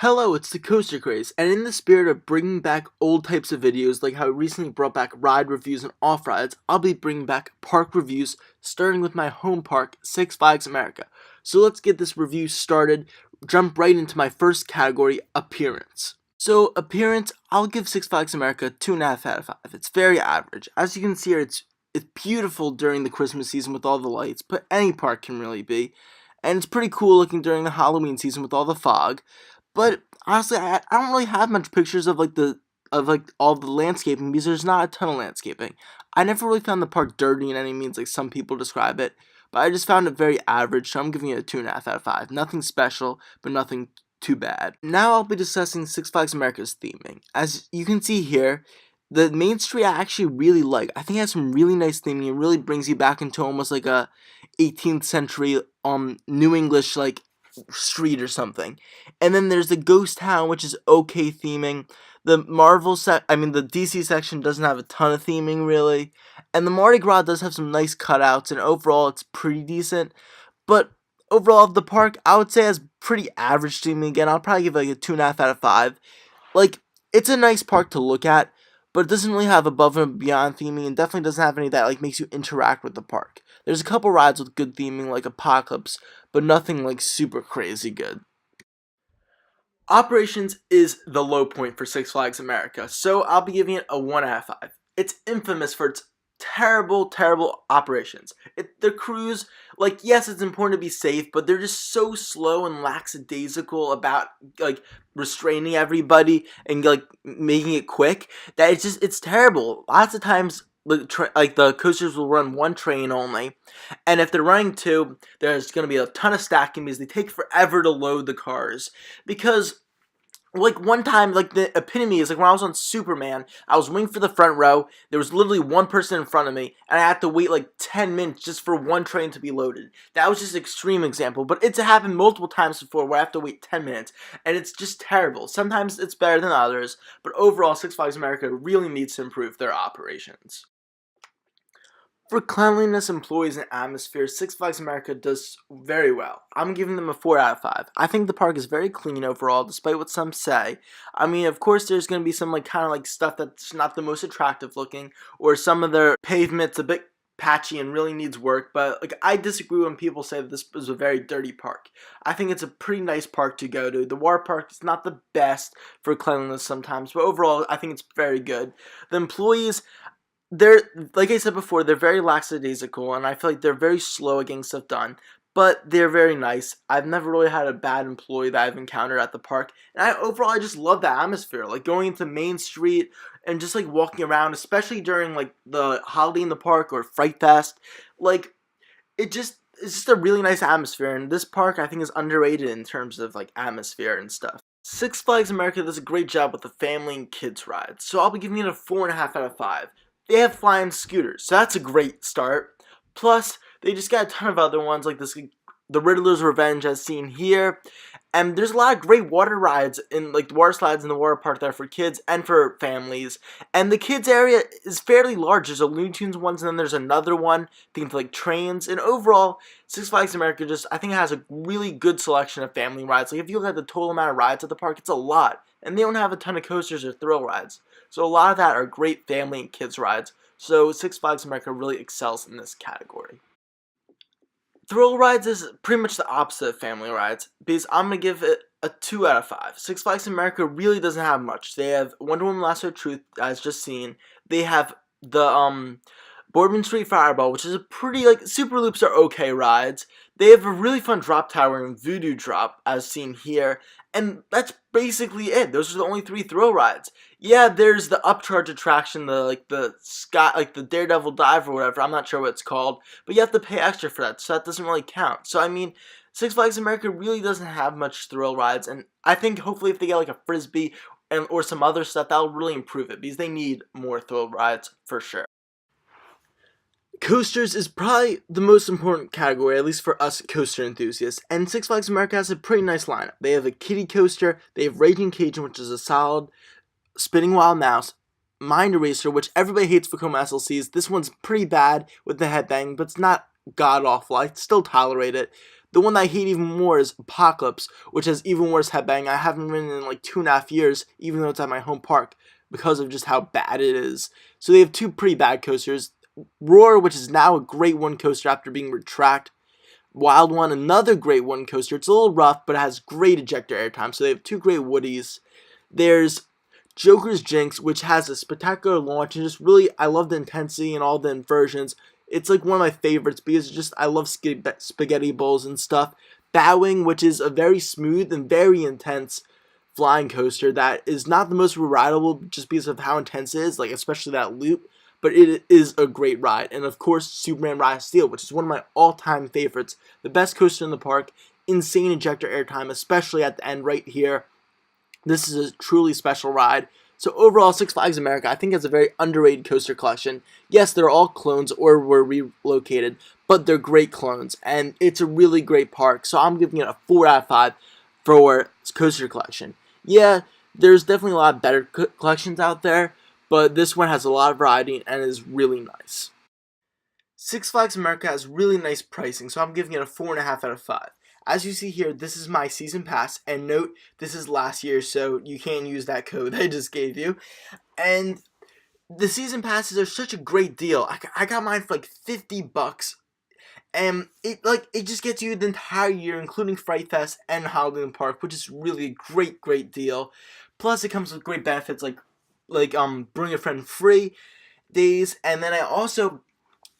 Hello, it's the Coaster Craze, and in the spirit of bringing back old types of videos like how I recently brought back ride reviews and off-rides, I'll be bringing back park reviews, starting with my home park, Six Flags America. So let's get this review started, jump right into my first category, appearance. So appearance, I'll give Six Flags America 2.5 out of 5. It's very average. As you can see here, it's beautiful during the Christmas season with all the lights, but any park can really be. And it's pretty cool looking during the Halloween season with all the fog. But honestly, I don't really have much pictures of all the landscaping because there's not a ton of landscaping. I never really found the park dirty in any means like some people describe it, but I just found it very average, so I'm giving it a 2.5 out of 5. Nothing special, but nothing too bad. Now I'll be discussing Six Flags America's theming. As you can see here, the main street I actually really like. I think it has some really nice theming. It really brings you back into almost like a 18th century New English like street or something. And then there's the Ghost Town, which is okay theming. The the DC section doesn't have a ton of theming really. And the Mardi Gras does have some nice cutouts, and overall it's pretty decent. But overall, the park, I would say, has pretty average theming. Again, I'll probably give it like a 2.5 out of 5. Like, it's a nice park to look at, but it doesn't really have above and beyond theming, and definitely doesn't have any that like makes you interact with the park. There's a couple rides with good theming, like Apocalypse, but nothing like super crazy good. Operations is the low point for Six Flags America, so I'll be giving it a 1 out of 5. It's infamous for its terrible operations. The crews, like, yes, it's important to be safe, but they're just so slow and lackadaisical about, like, restraining everybody and, like, making it quick that it's terrible. Lots of times, the coasters will run one train only, and if they're running two, there's going to be a ton of stacking because they take forever to load the cars. Because like one time, like the epitome is like when I was on Superman, I was waiting for the front row. There was literally one person in front of me, and I had to wait like 10 minutes just for one train to be loaded. That was just an extreme example, but it's happened multiple times before where I have to wait 10 minutes, and it's just terrible. Sometimes it's better than others, but overall, Six Flags America really needs to improve their operations. For cleanliness, employees, and atmosphere, Six Flags America does very well. I'm giving them a 4 out of 5. I think the park is very clean overall, despite what some say. I mean, of course, there's going to be some like kind of like stuff that's not the most attractive looking, or some of their pavement's a bit patchy and really needs work, but like I disagree when people say that this is a very dirty park. I think it's a pretty nice park to go to. The water park is not the best for cleanliness sometimes, but overall I think it's very good. The employees, they're, like I said before, they're very lackadaisical, and I feel like they're very slow at getting stuff done, but they're very nice. I've never really had a bad employee that I've encountered at the park, and I just love the atmosphere, like going into Main Street and just like walking around, especially during like the holiday in the park or Fright Fest. Like, it's just a really nice atmosphere, and this park I think is underrated in terms of like atmosphere and stuff. Six Flags America does a great job with the family and kids rides, so I'll be giving it a 4.5 out of 5. They have flying scooters, so that's a great start. Plus, they just got a ton of other ones like this, the Riddler's Revenge as seen here. And there's a lot of great water rides in like the water slides in the water park there for kids and for families. And the kids area is fairly large. There's a Looney Tunes ones, and then there's another one themed like trains. And overall, Six Flags America just I think it has a really good selection of family rides. Like if you look at the total amount of rides at the park, it's a lot. And they don't have a ton of coasters or thrill rides. So a lot of that are great family and kids rides. So Six Flags America really excels in this category. Thrill rides is pretty much the opposite of family rides because I'm going to give it a 2 out of 5. Six Flags America really doesn't have much. They have Wonder Woman Lasso of Truth, as just seen. They have the Boardman Street Fireball, which is a pretty, like, Super Loops are okay rides. They have a really fun drop tower and Voodoo Drop, as seen here. And that's basically it. Those are the only 3 thrill rides. Yeah, there's the upcharge attraction, the Daredevil Dive or whatever. I'm not sure what it's called, but you have to pay extra for that, so that doesn't really count. So I mean, Six Flags America really doesn't have much thrill rides, and I think hopefully if they get like a frisbee or some other stuff, that'll really improve it because they need more thrill rides for sure. Coasters is probably the most important category, at least for us coaster enthusiasts, and Six Flags America has a pretty nice lineup. They have a kiddie coaster, they have Raging Cajun, which is a solid Spinning Wild Mouse, Mind Eraser, which everybody hates for Coma SLCs. This one's pretty bad with the headbang, but it's not god-awful. I still tolerate it. The one that I hate even more is Apocalypse, which has even worse headbang. I haven't ridden in like 2.5 years, even though it's at my home park, because of just how bad it is. So they have two pretty bad coasters. Roar, which is now a grade 1 coaster after being retracted. Wild One, another great one coaster. It's a little rough, but it has great ejector airtime. So they have two great woodies. There's Joker's Jinx, which has a spectacular launch, and just really, I love the intensity and all the inversions. It's like one of my favorites because just I love spaghetti bowls and stuff. Batwing, which is a very smooth and very intense flying coaster that is not the most rideable just because of how intense it is, like especially that loop, but it is a great ride. And of course, Superman Ride of Steel, which is one of my all-time favorites, the best coaster in the park, insane ejector airtime, especially at the end right here. This is a truly special ride. So overall, Six Flags America, I think, has a very underrated coaster collection. Yes, they're all clones or were relocated, but they're great clones, and it's a really great park. So I'm giving it a 4 out of 5 for coaster collection. Yeah, there's definitely a lot of better collections out there, but this one has a lot of variety and is really nice. Six Flags America has really nice pricing, so I'm giving it a 4.5 out of 5. As you see here, this is my season pass, and note, this is last year, so you can't use that code I just gave you. And the season passes are such a great deal. I got mine for like $50, and it just gets you the entire year, including Fright Fest and Holiday in the Park, which is really a great deal. Plus, it comes with great benefits like bring a friend free days, and then I also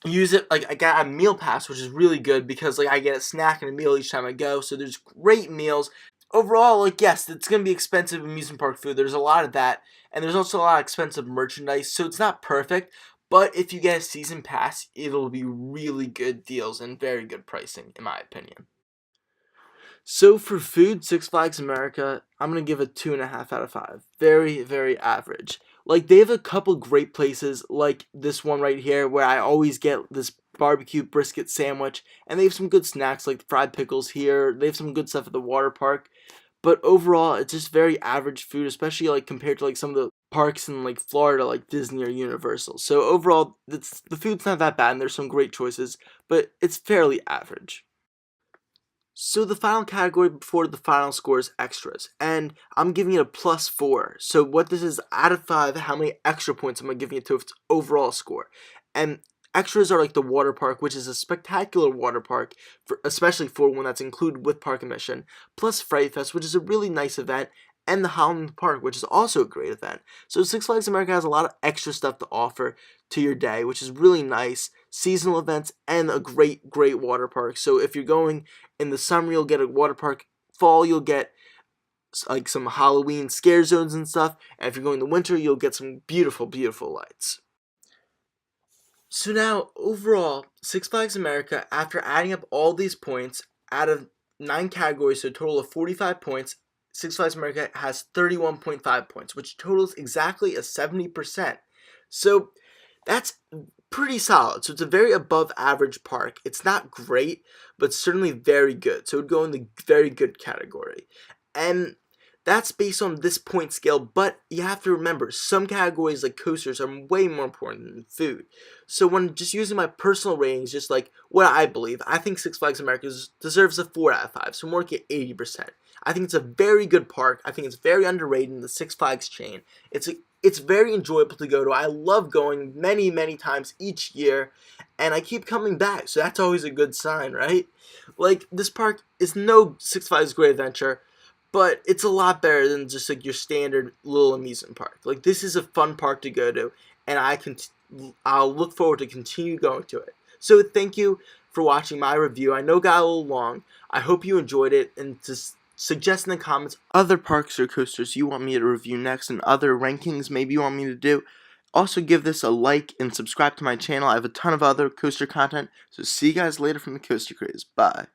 use it, like I got a meal pass, which is really good because like I get a snack and a meal each time I go, so there's great meals. Overall, like, yes, it's going to be expensive amusement park food, there's a lot of that, and there's also a lot of expensive merchandise, so it's not perfect, but if you get a season pass, it'll be really good deals and very good pricing, in my opinion. So for food, Six Flags America, I'm going to give it 2.5 out of 5. Very average. Like, they have a couple great places, like this one right here, where I always get this barbecue brisket sandwich, and they have some good snacks, like fried pickles here. They have some good stuff at the water park. But overall, it's just very average food, especially like compared to like some of the parks in like Florida, like Disney or Universal. So overall, the food's not that bad, and there's some great choices, but it's fairly average. So the final category before the final score is extras, and I'm giving it a +4. So what this is, out of 5, how many extra points am I giving it to its overall score? And extras are like the water park, which is a spectacular water park, especially for one that's included with park admission, plus Fright Fest, which is a really nice event, and the Howland Park, which is also a great event. So Six Flags America has a lot of extra stuff to offer to your day, which is really nice. Seasonal events and a great water park. So if you're going in the summer, you'll get a water park. Fall, you'll get like some Halloween scare zones and stuff. And if you're going in the winter, you'll get some beautiful lights. So now, overall, Six Flags America, after adding up all these points, out of 9 categories, so a total of 45 points, Six Flags America has 31.5 points, which totals exactly a 70%. So that's pretty solid. So it's a very above average park. It's not great, but certainly very good. So it would go in the very good category. And that's based on this point scale, but you have to remember, some categories like coasters are way more important than food. So when just using my personal ratings, just like what I believe, I think Six Flags America deserves a 4 out of 5, so more like 80%. I think it's a very good park. I think it's very underrated in the Six Flags chain. It's very enjoyable to go to. I love going many times each year, and I keep coming back, so that's always a good sign, right? Like, this park is no Six Flags Great Adventure, but it's a lot better than just like your standard little amusement park. Like, this is a fun park to go to, and I'll look forward to continue going to it. So thank you for watching my review. I know it got a little long. I hope you enjoyed it, and just suggest in the comments other parks or coasters you want me to review next, and other rankings maybe you want me to do. Also, give this a like and subscribe to my channel. I have a ton of other coaster content. So see you guys later from the Coaster Craze. Bye.